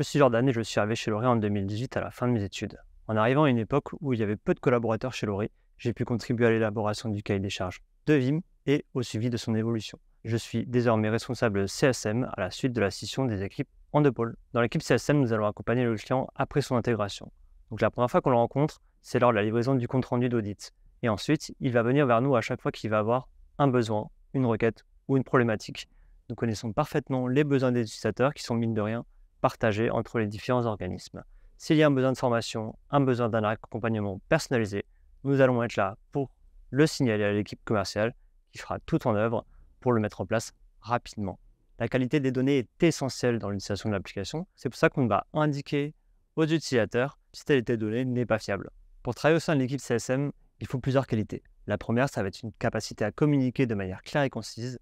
Je suis Jordan et je suis arrivé chez Loré en 2018 à la fin de mes études. En arrivant à une époque où il y avait peu de collaborateurs chez Loré, j'ai pu contribuer à l'élaboration du cahier des charges de Vim et au suivi de son évolution. Je suis désormais responsable CSM à la suite de la scission des équipes en deux pôles. Dans l'équipe CSM, nous allons accompagner le client après son intégration. Donc la première fois qu'on le rencontre, c'est lors de la livraison du compte-rendu d'audit. Et ensuite, il va venir vers nous à chaque fois qu'il va avoir un besoin, une requête ou une problématique. Nous connaissons parfaitement les besoins des utilisateurs qui sont, mine de rien, partagés entre les différents organismes. S'il y a un besoin de formation, un besoin d'un accompagnement personnalisé, nous allons être là pour le signaler à l'équipe commerciale qui fera tout en œuvre pour le mettre en place rapidement. La qualité des données est essentielle dans l'utilisation de l'application. C'est pour ça qu'on va indiquer aux utilisateurs si telle et telle donnée n'est pas fiable. Pour travailler au sein de l'équipe CSM, il faut plusieurs qualités. La première, ça va être une capacité à communiquer de manière claire et concise,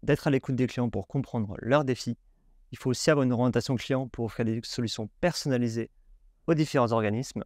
d'être à l'écoute des clients pour comprendre leurs défis. Il faut aussi avoir une orientation client pour offrir des solutions personnalisées aux différents organismes.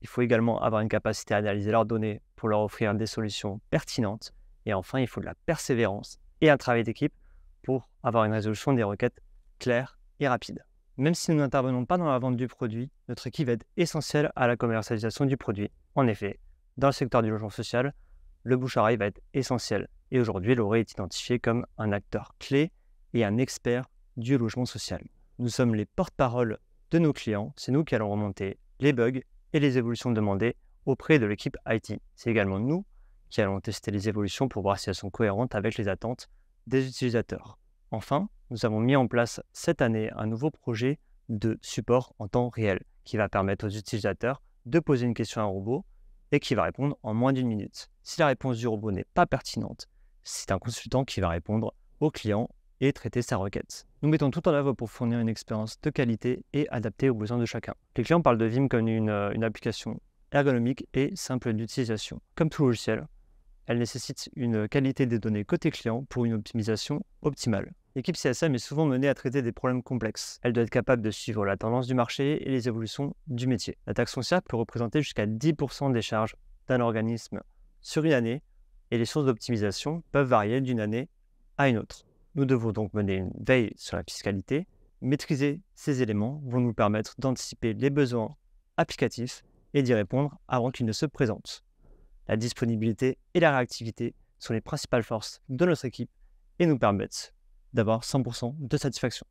Il faut également avoir une capacité à analyser leurs données pour leur offrir des solutions pertinentes. Et enfin, il faut de la persévérance et un travail d'équipe pour avoir une résolution des requêtes claire et rapide. Même si nous n'intervenons pas dans la vente du produit, notre équipe est essentielle à la commercialisation du produit. En effet, dans le secteur du logement social, le bouche-à-oreille va être essentiel. Et aujourd'hui, Loré est identifié comme un acteur clé et un expert du logement social. Nous sommes les porte-parole de nos clients. C'est nous qui allons remonter les bugs et les évolutions demandées auprès de l'équipe IT. C'est également nous qui allons tester les évolutions pour voir si elles sont cohérentes avec les attentes des utilisateurs. Enfin, nous avons mis en place cette année un nouveau projet de support en temps réel qui va permettre aux utilisateurs de poser une question à un robot et qui va répondre en moins d'une minute. Si la réponse du robot n'est pas pertinente, c'est un consultant qui va répondre au client et traiter sa requête. Nous mettons tout en œuvre pour fournir une expérience de qualité et adaptée aux besoins de chacun. Les clients parlent de Vim comme une application ergonomique et simple d'utilisation. Comme tout logiciel, elle nécessite une qualité des données côté client pour une optimisation optimale. L'équipe CSM est souvent menée à traiter des problèmes complexes. Elle doit être capable de suivre la tendance du marché et les évolutions du métier. La taxe foncière peut représenter jusqu'à 10% des charges d'un organisme sur une année et les sources d'optimisation peuvent varier d'une année à une autre. Nous devons donc mener une veille sur la fiscalité. Maîtriser ces éléments vont nous permettre d'anticiper les besoins applicatifs et d'y répondre avant qu'ils ne se présentent. La disponibilité et la réactivité sont les principales forces de notre équipe et nous permettent d'avoir 100% de satisfaction.